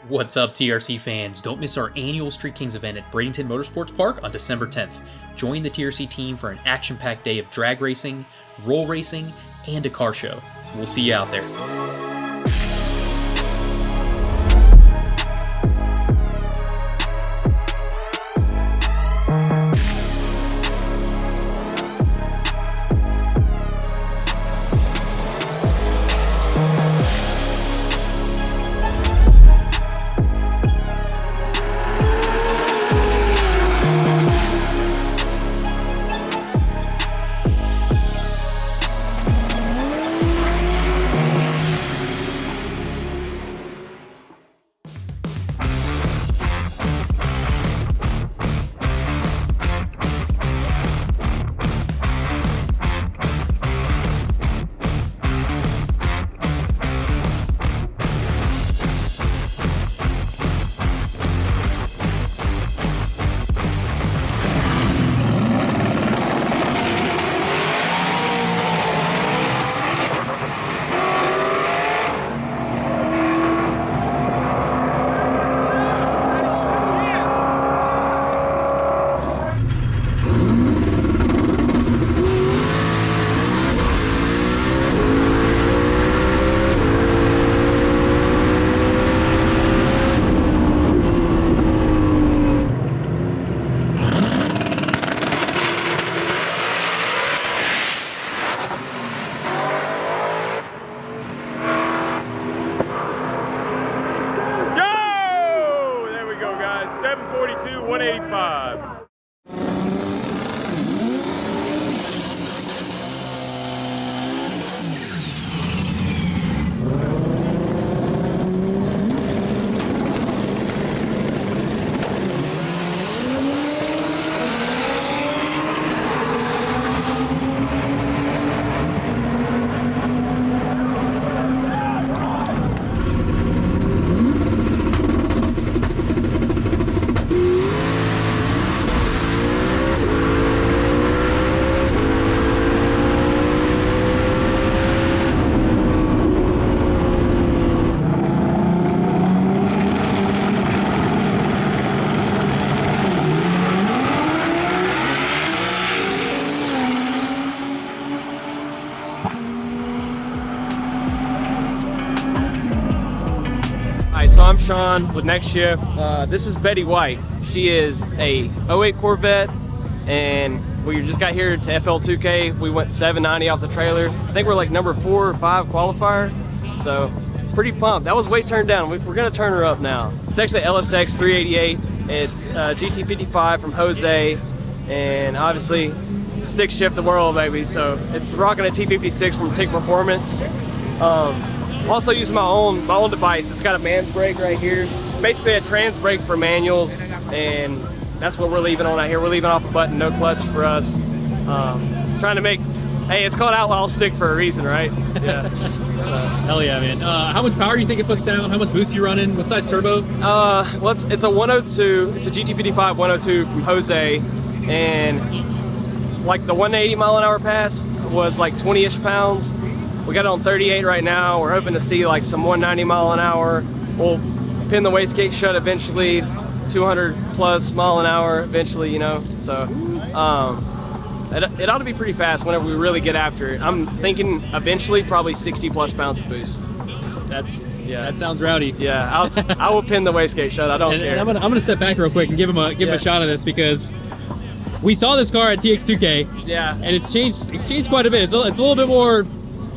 What's up, TRC fans? Don't miss our annual Street Kings event at Bradenton Motorsports Park on December 10th. Join the TRC team for an action-packed day of drag racing, roll racing, and a car show. We'll see you out there. So I'm Sean with Next Shift. This is Betty White. She is a 08 Corvette, and we just got here to FL2K. We went 790 off the trailer. I think we're like number 4 or 5 qualifier, so pretty pumped. That was way turned down. We're gonna turn her up now. It's actually LSX 388. It's GT55 from Jose, and obviously stick shift the world, baby. So it's rocking a T56 from Tick Performance. Also using my own device. It's got a man brake right here. Basically a trans brake for manuals, and that's what we're leaving on out here. We're leaving off the button, no clutch for us. Trying to make, hey, it's called outlaw stick for a reason, right? Yeah. So. Hell yeah, man. How much power do you think it puts down? How much boost are you running? What size turbo? Well, it's a 102. It's a GT55 102 from Jose, and like the 180 mile an hour pass was like 20-ish pounds. We got it on 38 right now. We're hoping to see like some 190 mile an hour. We'll pin the wastegate shut eventually, 200 plus mile an hour eventually, you know. So it ought to be pretty fast whenever we really get after it. I'm thinking eventually probably 60 plus pounds of boost. That sounds rowdy. Yeah, I will pin the wastegate shut. I don't care. And I'm gonna step back real quick and give him a shot at this, because we saw this car at TX2K. Yeah. And it's changed quite a bit. It's a little bit more.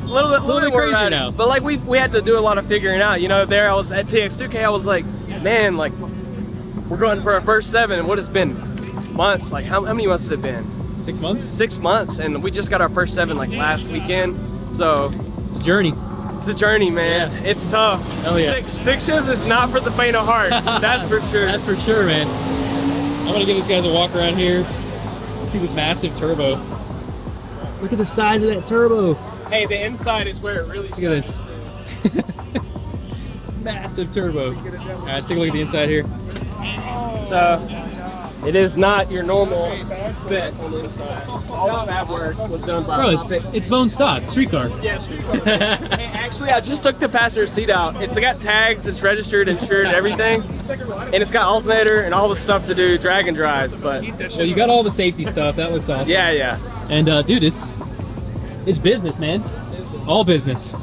A little bit more crazier now. But like we had to do a lot of figuring out. You know, there I was at TX2K, I was like, man, like we're going for our first 7, and what it's been months. Like how many months has it been? 6 months? 6 months, and we just got our first 7 like last weekend. So it's a journey. It's a journey, man. Yeah. It's tough. Hell yeah. Stick shift is not for the faint of heart. That's for sure. That's for sure, man. I'm gonna give these guys a walk around here. See this massive turbo. Look at the size of that turbo. Hey, the inside is where it really Look at this. Massive turbo. All right, let's take a look at the inside here. So It is not your normal fit on the inside. All the fab work was done by Bro, it's bone stock, street car. Yeah, street car. Hey, actually, I just took the passenger seat out. It's got tags, it's registered, insured, and everything. And it's got alternator and all the stuff to do drag and drives, but... Well, you got all the safety stuff. That looks awesome. Yeah, yeah. And, dude, it's business, man. It's business. All business. Saw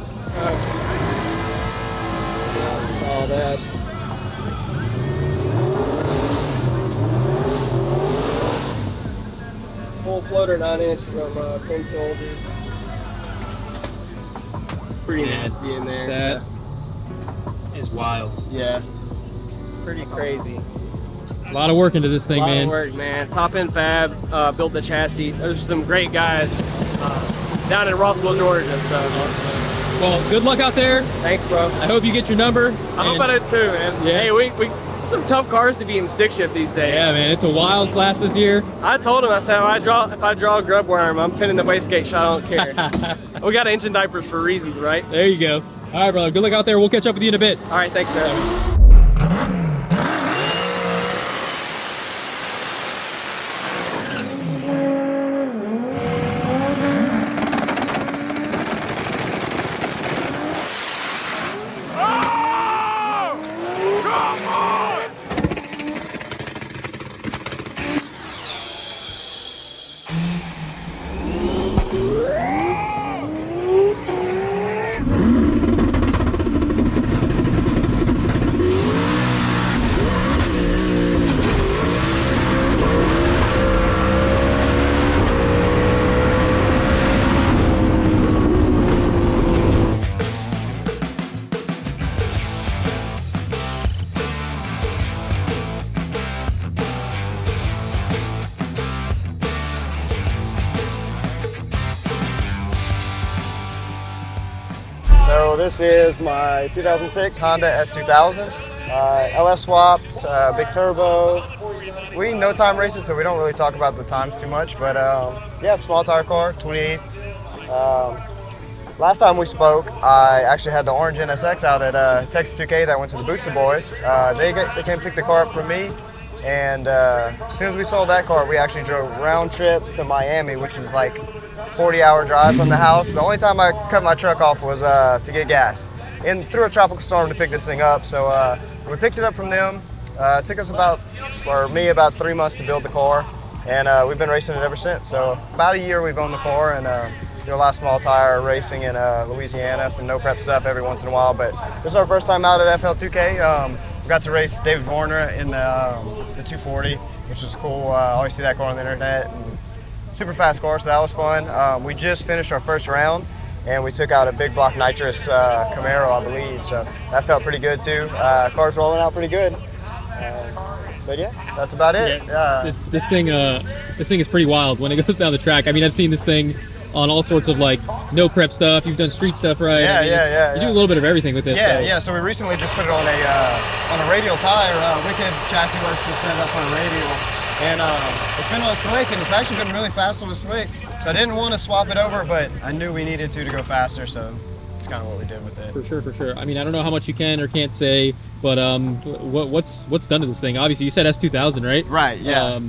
that. Full floater 9-inch from 10 Soldiers. Pretty nasty in there. That is wild. Yeah. Pretty crazy. A lot of work into this thing, A lot man. of work, man. Top end fab, built the chassis. There's some great guys down in Rossville, Georgia. So, Well, good luck out there. thanks, bro. I hope you get your number. I hope I do too, man. Yeah. Hey, we some tough cars to be in stick shift these days. Yeah, man, it's a wild class this year. I told him, I said, if I draw a grub worm, I'm pinning the wastegate shot. I don't care. We got engine diapers for reasons, right? There you go. All right, brother. Good luck out there. We'll catch up with you in a bit. All right, thanks, man. So this is my 2006 Honda S2000, LS swapped, big turbo. We no time races, so we don't really talk about the times too much, but yeah, small tire car, 28s. Last time we spoke, I actually had the orange NSX out at Texas 2K that went to the Booster Boys. They came pick the car up from me, and as soon as we sold that car, we actually drove round trip to Miami, which is like 40-hour drive from the house. The only time I cut my truck off was to get gas. And through a tropical storm to pick this thing up. So we picked it up from them. It took us about 3 months to build the car. And we've been racing it ever since. So about a year we've owned the car and do a lot of small tire racing in Louisiana, some no prep stuff every once in a while. But this is our first time out at FL2K. We got to race David Warner in the 240, which was cool. I always see that car on the internet. And super fast car, so that was fun. We just finished our first round, and we took out a big block nitrous Camaro, I believe. So that felt pretty good too. Car's rolling out pretty good. But yeah, that's about it. Yeah, this thing is pretty wild when it goes down the track. I mean, I've seen this thing on all sorts of like no prep stuff. You've done street stuff, right? Yeah, I mean, yeah. You do a little bit of everything with this. Yeah, so. yeah. So we recently just put it on a radial tire. Wicked Chassis Works just set it up for a radial, and it's been on a slick, and it's actually been really fast on a slick. So I didn't want to swap it over, but I knew we needed to go faster. So it's kind of what we did with it. For sure, for sure. I mean, I don't know how much you can or can't say, but what's done to this thing? Obviously, you said S2000, right? Right. Yeah.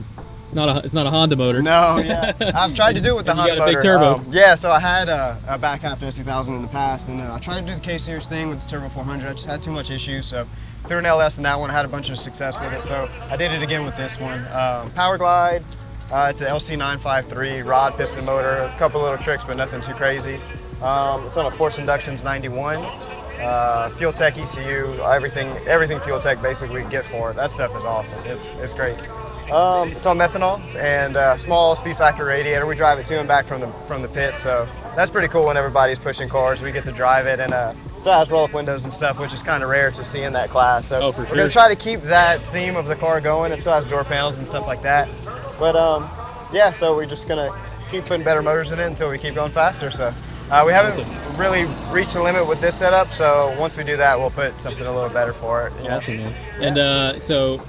It's not a Honda motor. No, yeah. I've tried to do it with the Honda motor. You got a big turbo. Yeah, so I had a back half S2000 in the past, and I tried to do the K-Series thing with the Turbo 400. I just had too much issues, so threw an LS in that one. I had a bunch of success with it, so I did it again with this one. Power Glide, it's an LC953 rod piston motor. A couple little tricks, but nothing too crazy. It's on a Force Inductions 91. Fuel Tech ECU, everything Fuel Tech basically we can get for it. That stuff is awesome. It's great. It's on methanol and small speed factor radiator. We drive it to and back from the pit, so that's pretty cool when everybody's pushing cars. We get to drive it, and so it has roll-up windows and stuff, which is kind of rare to see in that class. So for sure. We're gonna try to keep that theme of the car going. It still has door panels and stuff like that. But yeah, so we're just gonna keep putting better motors in it until we keep going faster. So we haven't really reached the limit with this setup. So once we do that, we'll put something a little better for it. Awesome, man. Yeah. And so.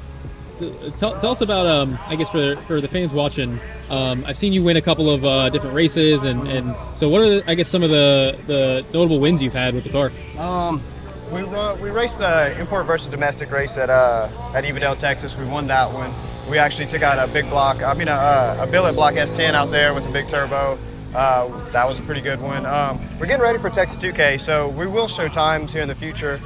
Tell us about, I guess for the fans watching, I've seen you win a couple of different races, and so what are, I guess, some of the notable wins you've had with the car? We raced an import versus domestic race at Evadale, Texas. We won that one. We actually took out a big block, a billet block S10 out there with a big turbo. That was a pretty good one. We're getting ready for Texas 2K, so we will show times here in the future.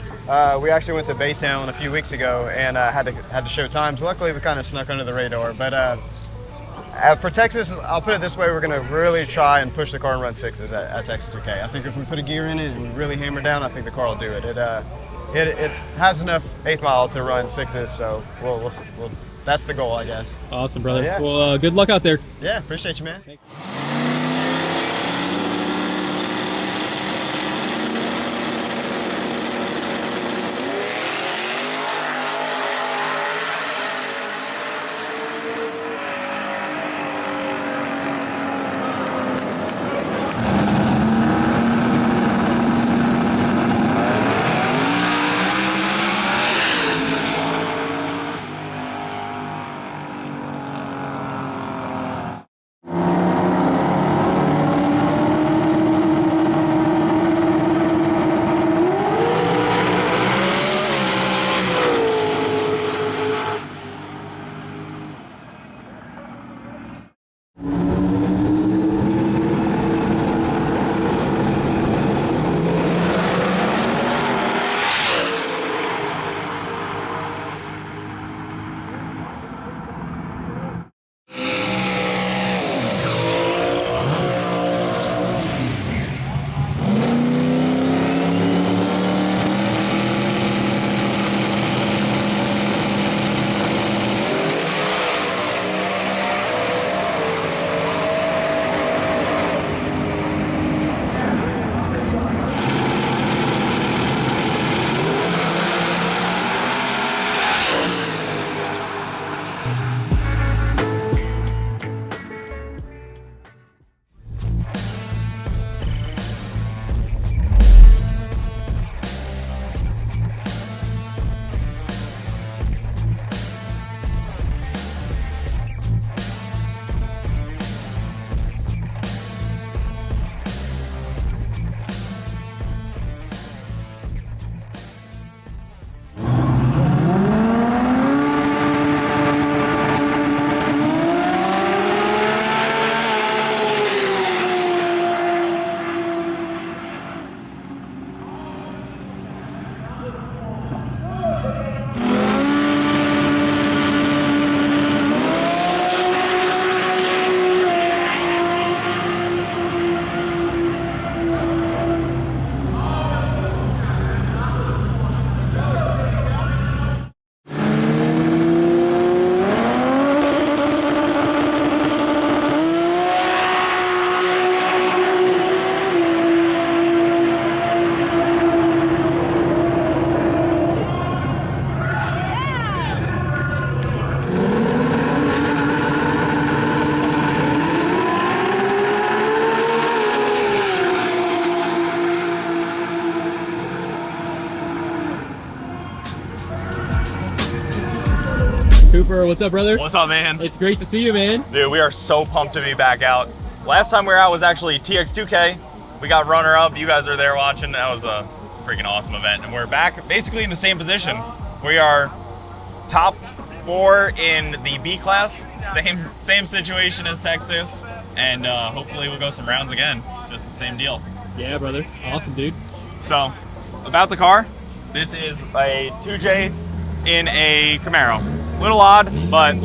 We actually went to Baytown a few weeks ago and had to show times. Luckily, we kind of snuck under the radar. But for Texas, I'll put it this way: we're going to really try and push the car and run sixes at Texas 2K. I think if we put a gear in it and we really hammer down, I think the car will do it. It has enough 8th mile to run sixes, so we'll that's the goal, I guess. Awesome, brother. So, yeah. Well, good luck out there. Yeah, appreciate you, man. Thanks. Cooper, what's up, brother? What's up, man? It's great to see you, man. Dude, we are so pumped to be back out. Last time we were out was actually TX2K. We got runner-up. You guys are there watching. That was a freaking awesome event. And we're back basically in the same position. We are top 4 in the B class. Same situation as Texas. And hopefully we'll go some rounds again. Just the same deal. Yeah, brother. Awesome, dude. So, about the car. This is a 2J in a Camaro. Little odd, but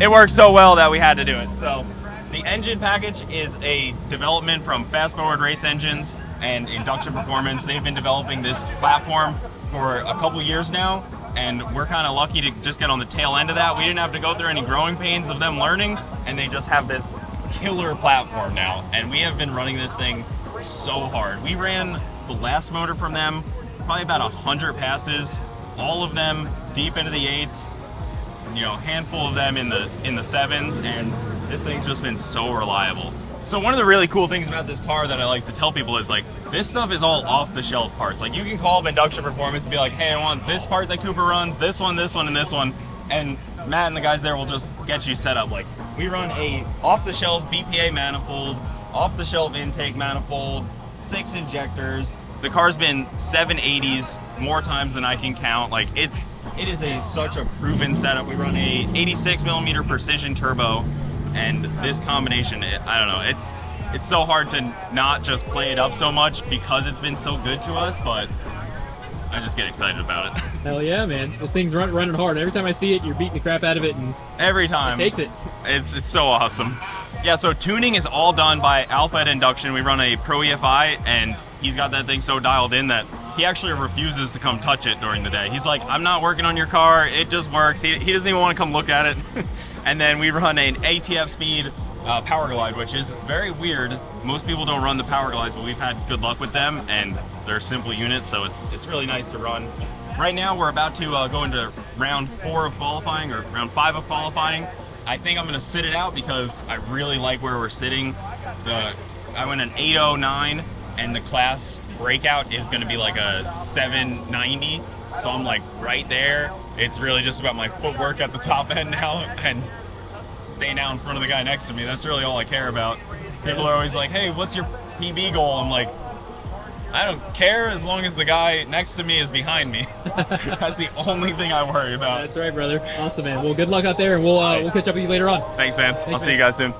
it works so well that we had to do it. So the engine package is a development from Fast Forward Race Engines and Induction Performance. They've been developing this platform for a couple years now, and we're kind of lucky to just get on the tail end of that. We didn't have to go through any growing pains of them learning, and they just have this killer platform now. And we have been running this thing so hard. We ran the last motor from them, probably about 100 passes, all of them deep into the 8s. You know, handful of them in the 7s, and this thing's just been so reliable. So one of the really cool things about this car that I like to tell people is, like, this stuff is all off-the-shelf parts. Like, you can call up Induction Performance and be like, hey, I want this part that Cooper runs, this one, and this one, and Matt and the guys there will just get you set up. Like, we run a off-the-shelf BPA manifold, off-the-shelf intake manifold, 6 injectors. the car's been 780s more times than I can count. Like it is such a proven setup. We run a 86mm precision turbo, and this combination, I don't know, it's so hard to not just play it up so much because it's been so good to us, but I just get excited about it. Hell yeah, man. This thing's running hard. Every time I see it, you're beating the crap out of it, and every time it takes it. It's so awesome. Yeah, so tuning is all done by Alpha at Induction. We run a Pro EFI, and he's got that thing so dialed in that he actually refuses to come touch it during the day. He's like, I'm not working on your car, it just works. He doesn't even want to come look at it. And then we run an ATF speed Power Glide, which is very weird. Most people don't run the Power Glides, but we've had good luck with them, and they're simple units, so it's really nice to run. Right now, we're about to go into round 4 of qualifying, or round 5 of qualifying. I think I'm gonna sit it out because I really like where we're sitting. I went an 809, and the class breakout is gonna be like a 790, so I'm like right there. It's really just about my footwork at the top end now, and staying out in front of the guy next to me. That's really all I care about. People are always like, hey, what's your PB goal? I'm like, I don't care as long as the guy next to me is behind me. That's the only thing I worry about. That's right, brother. Awesome, man. Well, good luck out there, and we'll catch up with you later on. Thanks, man. I'll see you guys soon.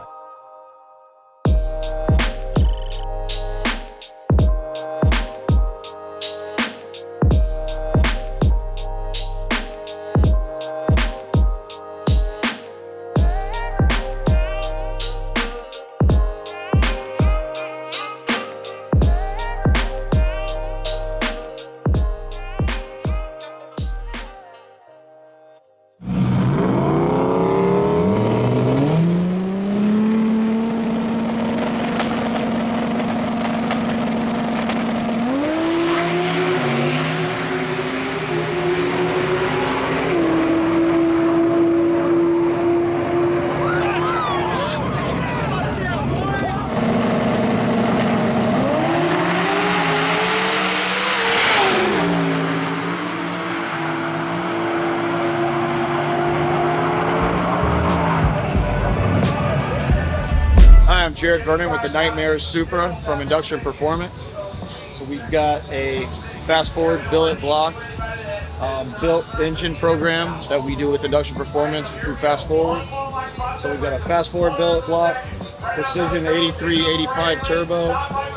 I'm Jared Vernon with the Nightmare Supra from Induction Performance. So we've got a fast forward billet block built engine program that we do with Induction Performance through fast forward. So we've got a fast forward billet block, precision 83, 85 turbo,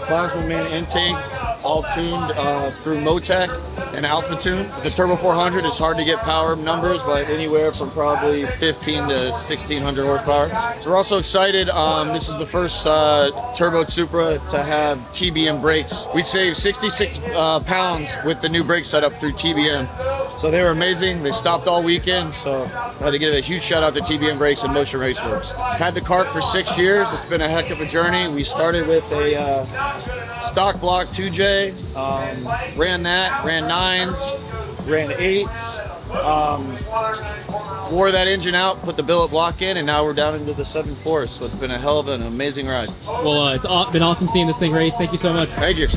plasma man intake, all tuned through Motec and Alpha Tune. The Turbo 400 is hard to get power numbers, but anywhere from probably 15 to 1600 horsepower. So we're also excited. This is the first turbo Supra to have TBM brakes. We saved 66 pounds with the new brake setup through TBM. So they were amazing. They stopped all weekend. So I had to give a huge shout out to TBM Brakes and Motion Raceworks. Had the car for 6 years. It's been a heck of a journey. We started with a stock block 2J, ran that, ran 9s, ran 8s, wore that engine out, put the billet block in, and now we're down into the 7.4. So it's been a hell of an amazing ride. Well, it's been awesome seeing this thing race. Thank you so much. Thank you.